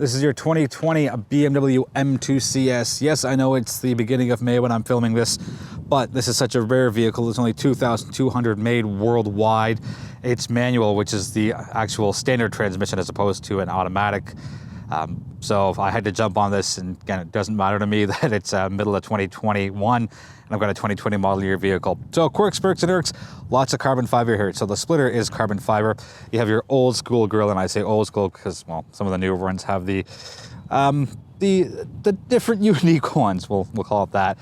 This is your 2020 BMW M2 CS. Yes, I know it's the beginning of May when I'm filming this, but this is such a rare vehicle. There's only 2,200 made worldwide. It's manual, which is the actual standard transmission as opposed to an automatic. So I had to jump on this, and again, it doesn't matter to me that it's middle of 2021 and I've got a 2020 model year vehicle. So Quirks, Irks, lots of carbon fiber here. So the splitter is carbon fiber. You have your old school grille, and I say old school because, well, some of the newer ones have the different unique ones. We'll call it that.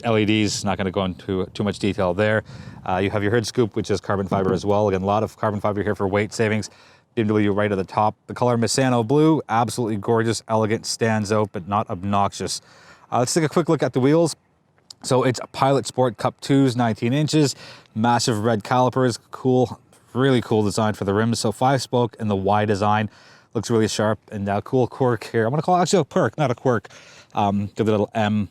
LEDs, not going to go into too much detail there. You have your hood scoop, which is carbon fiber as well. Again, a lot of carbon fiber here for weight savings. BMW right at the top. The color Misano blue, absolutely gorgeous, elegant, stands out, but not obnoxious. Let's take a quick look at the wheels. So it's a Pilot Sport Cup 2s, 19 inches, massive red calipers, cool, really cool design for the rims. So 5-spoke in the Y design, looks really sharp, and cool quirk here. I'm gonna call it actually a perk, not a quirk. Got the little M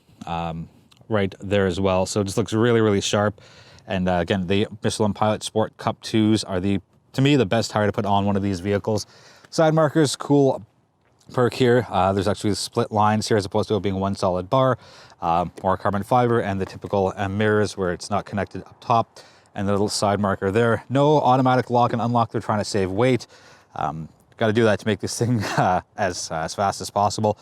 right there as well. So it just looks really, really sharp. And again, the Michelin Pilot Sport Cup 2s are to me, the best tire to put on one of these vehicles. Side markers, cool perk here. There's actually split lines here as opposed to it being one solid bar. More carbon fiber, and the typical M mirrors where it's not connected up top, and the little side marker there. No automatic lock and unlock. They're trying to save weight. Got to do that to make this thing as fast as possible.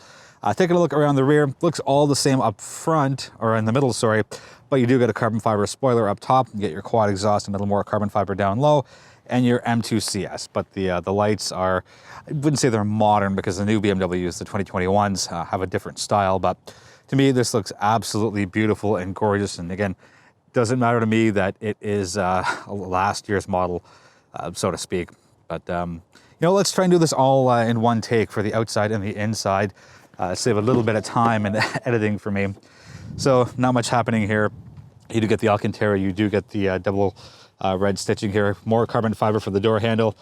Taking a look around the rear, looks all the same up front, or in the middle, sorry, but you do get a carbon fiber spoiler up top. You get your quad exhaust and a little more carbon fiber down low, and your M2 CS. But the lights are, I wouldn't say they're modern because the new BMWs, the 2021s, have a different style, but to me, this looks absolutely beautiful and gorgeous. And again, doesn't matter to me that it is last year's model, so to speak. But, let's try and do this all in one take for the outside and the inside. Save a little bit of time and editing for me. So not much happening here. You do get the Alcantara, you do get the double red stitching here, more carbon fiber for the door handle.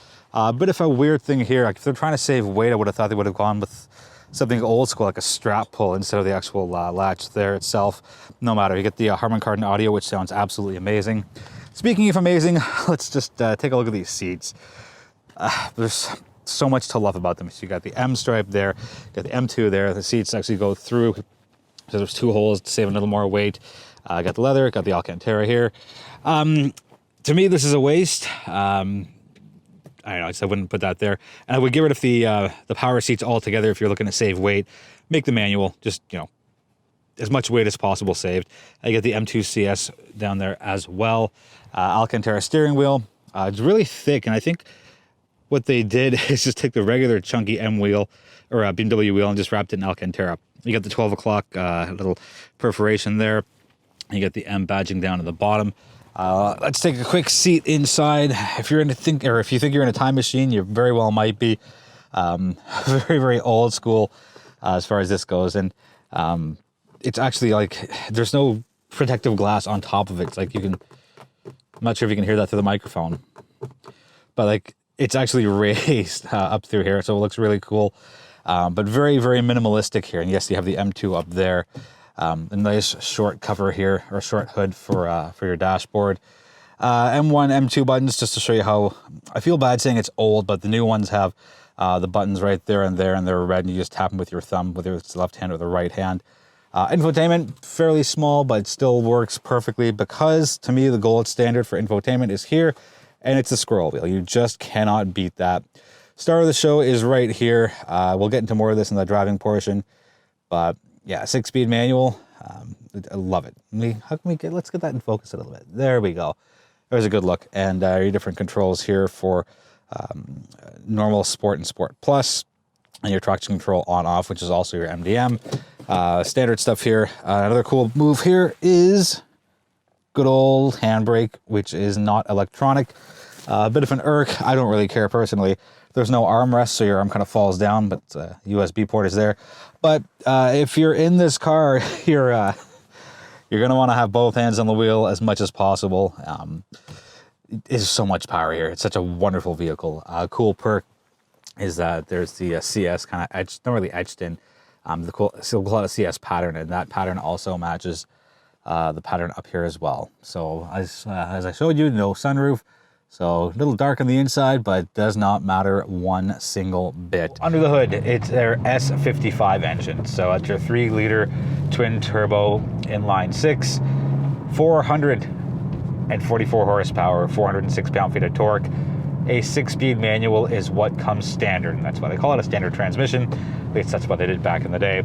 Bit of a weird thing here. Like if they're trying to save weight, I would have thought they would have gone with something old school, like a strap pull instead of the actual latch there itself. No matter, you get the Harman Kardon audio, which sounds absolutely amazing. Speaking of amazing, let's just take a look at these seats. There's so much to love about them. So you got the M stripe there, you got the M2 there. The seats actually go through, so there's 2 holes to save a little more weight. Got the leather, got the Alcantara here. To me, this is a waste. I don't know, I wouldn't put that there. And I would get rid of the power seats altogether if you're looking to save weight. Make the manual, just, as much weight as possible saved. I get the M2 CS down there as well. Alcantara steering wheel. It's really thick, and I think what they did is just take the regular chunky M wheel, or BMW wheel, and just wrapped it in Alcantara. You got the 12 o'clock little perforation there. You get the M badging down at the bottom. Let's take a quick seat inside. If you think you're in a time machine, you very well might be. Very, very old school as far as this goes. And it's actually like, there's no protective glass on top of it. It's like I'm not sure if you can hear that through the microphone, but like it's actually raised up through here. So it looks really cool, but very, very minimalistic here. And yes, you have the M2 up there. A nice short cover here, or short hood for your dashboard. M1, M2 buttons, just to show you how, I feel bad saying it's old, but the new ones have the buttons right there, and they're red, and you just tap them with your thumb, whether it's the left hand or the right hand. Infotainment, fairly small, but it still works perfectly because, to me, the gold standard for infotainment is here, and it's a scroll wheel. You just cannot beat that. Star of the show is right here. We'll get into more of this in the driving portion, but yeah, 6-speed manual. I love it. Let's get that in focus a little bit. There we go. There's a good look. And your different controls here for normal, sport, and sport plus, and your traction control on off, which is also your MDM. Standard stuff here. Another cool move here is good old handbrake, which is not electronic. A bit of an irk. I don't really care personally. There's no armrest, so your arm kind of falls down, but USB port is there. But if you're in this car, you're going to want to have both hands on the wheel as much as possible. There's so much power here. It's such a wonderful vehicle. Cool perk is that there's the CS kind of etched, not really etched in, the cool, so we'll call it a CS pattern, and that pattern also matches the pattern up here as well. So as I showed you, no sunroof, So a little dark on the inside, but does not matter one single bit. Under the hood, it's their S55 engine. So it's your 3-liter twin turbo inline 6, 444 horsepower, 406 pound-feet of torque. A 6-speed manual is what comes standard, and that's why they call it a standard transmission. At least that's what they did back in the day.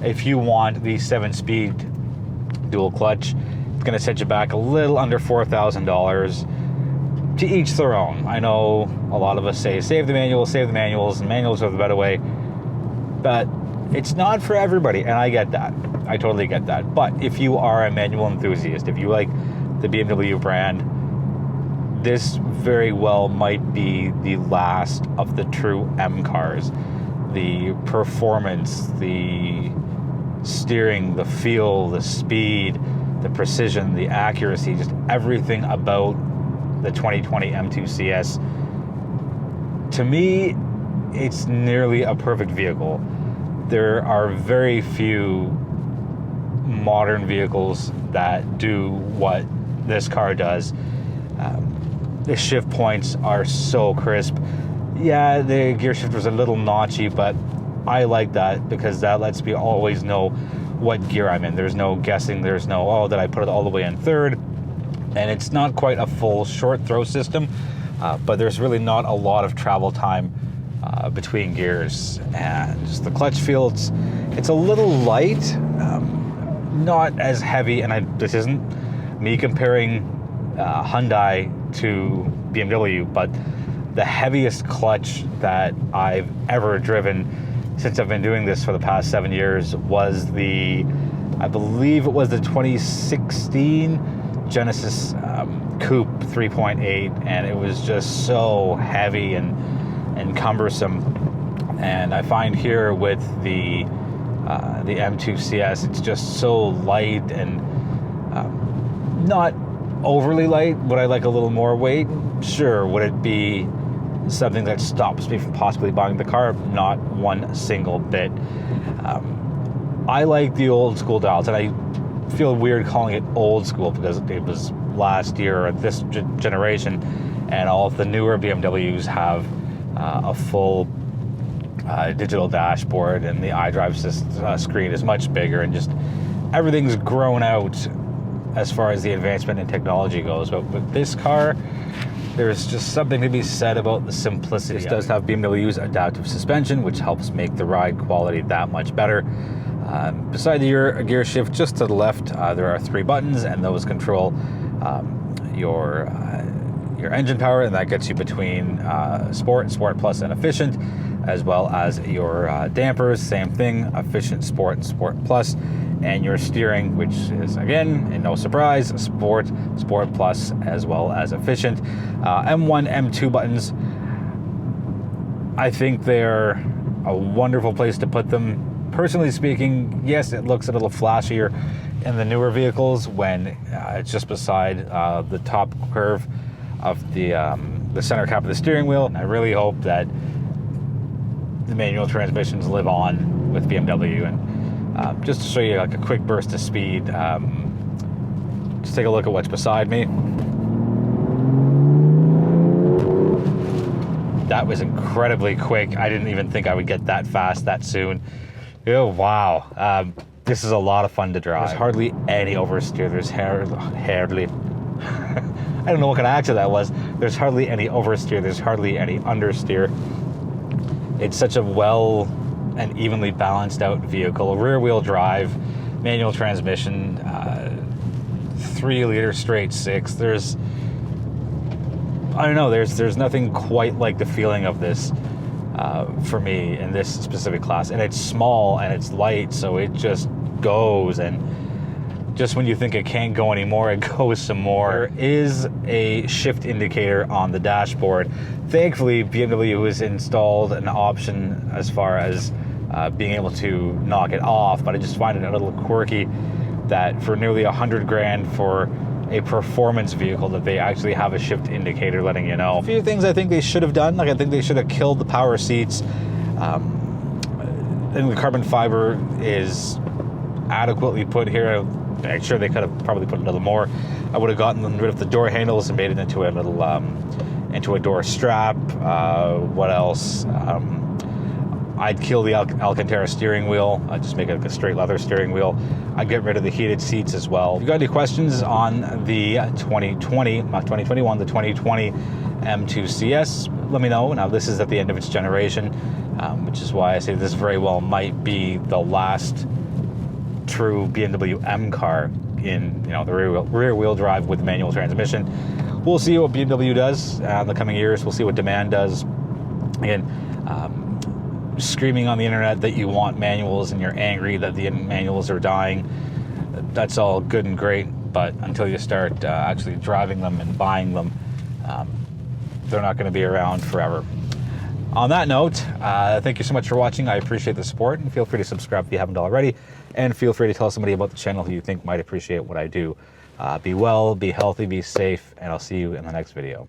If you want the 7-speed dual clutch, it's going to set you back a little under $4,000. To each their own. I know a lot of us say save the manuals, and manuals are the better way, but it's not for everybody, and I get that. I totally get that. But if you are a manual enthusiast, if you like the BMW brand, this very well might be the last of the true M cars. The performance, the steering, the feel, the speed, the precision, the accuracy, just everything about the 2020 M2 CS. To me, it's nearly a perfect vehicle. There are very few modern vehicles that do what this car does. The shift points are so crisp. Yeah, the gear shifter's a little notchy, but I like that because that lets me always know what gear I'm in. There's no guessing. There's no, oh, did I put it all the way in third? And it's not quite a full short throw system, but there's really not a lot of travel time between gears. And just the clutch feel, it's a little light, not as heavy, and this isn't me comparing Hyundai to BMW, but the heaviest clutch that I've ever driven since I've been doing this for the past 7 years was I believe it was the 2016 Genesis Coupe 3.8, and it was just so heavy and cumbersome. And I find here with the M2 CS, it's just so light and not overly light. Would I like a little more weight? Sure. Would it be something that stops me from possibly buying the car? Not one single bit. I like the old school dials, and I feel weird calling it old school because it was last year or this generation, and all of the newer BMWs have a full digital dashboard, and the iDrive screen is much bigger, and just everything's grown out as far as the advancement in technology goes. But with this car, there's just something to be said about the simplicity. This does have BMW's adaptive suspension, which helps make the ride quality that much better. Beside the gear shift, just to the left, there are 3 buttons, and those control your engine power, and that gets you between Sport Plus, and Efficient, as well as your dampers. Same thing, Efficient, Sport, and Sport Plus. And your steering, which is, again, and no surprise, Sport Plus, as well as Efficient. M1, M2 buttons, I think they're a wonderful place to put them. Personally speaking, yes, it looks a little flashier in the newer vehicles when it's just beside the top curve of the center cap of the steering wheel. I really hope that the manual transmissions live on with BMW. And just to show you like a quick burst of speed, just take a look at what's beside me. That was incredibly quick. I didn't even think I would get that fast that soon. Oh, wow. This is a lot of fun to drive. There's hardly any oversteer. There's hardly... I don't know what kind of accent that was. There's hardly any oversteer. There's hardly any understeer. It's such a well and evenly balanced out vehicle. Rear-wheel drive, manual transmission, 3-liter straight 6. There's... I don't know, there's nothing quite like the feeling of this for me in this specific class. And it's small and it's light, so it just goes, and just when you think it can't go anymore, it goes some more. There is a shift indicator on the dashboard. Thankfully, BMW has installed an option as far as being able to knock it off, but I just find it a little quirky that for nearly $100,000 for a performance vehicle that they actually have a shift indicator letting you know. A few things I think they should have done. Like, I think they should have killed the power seats. And the carbon fiber is adequately put here. I'm sure they could have probably put a little more. I would have gotten rid of the door handles and made it into a little into a door strap. What else? I'd kill the Alcantara steering wheel. I'd just make it like a straight leather steering wheel. I'd get rid of the heated seats as well. If you've got any questions on the 2020, not 2021, the 2020 M2 CS, let me know. Now, this is at the end of its generation, which is why I say this very well might be the last true BMW M car in the rear wheel drive with manual transmission. We'll see what BMW does in the coming years. We'll see what demand does. Again, screaming on the internet that you want manuals and you're angry that the manuals are dying, that's all good and great, but until you start actually driving them and buying them, they're not going to be around forever. On that note, thank you so much for watching. I appreciate the support, and feel free to subscribe if you haven't already, and feel free to tell somebody about the channel who you think might appreciate what I do. Be well, be healthy, be safe, and I'll see you in the next video.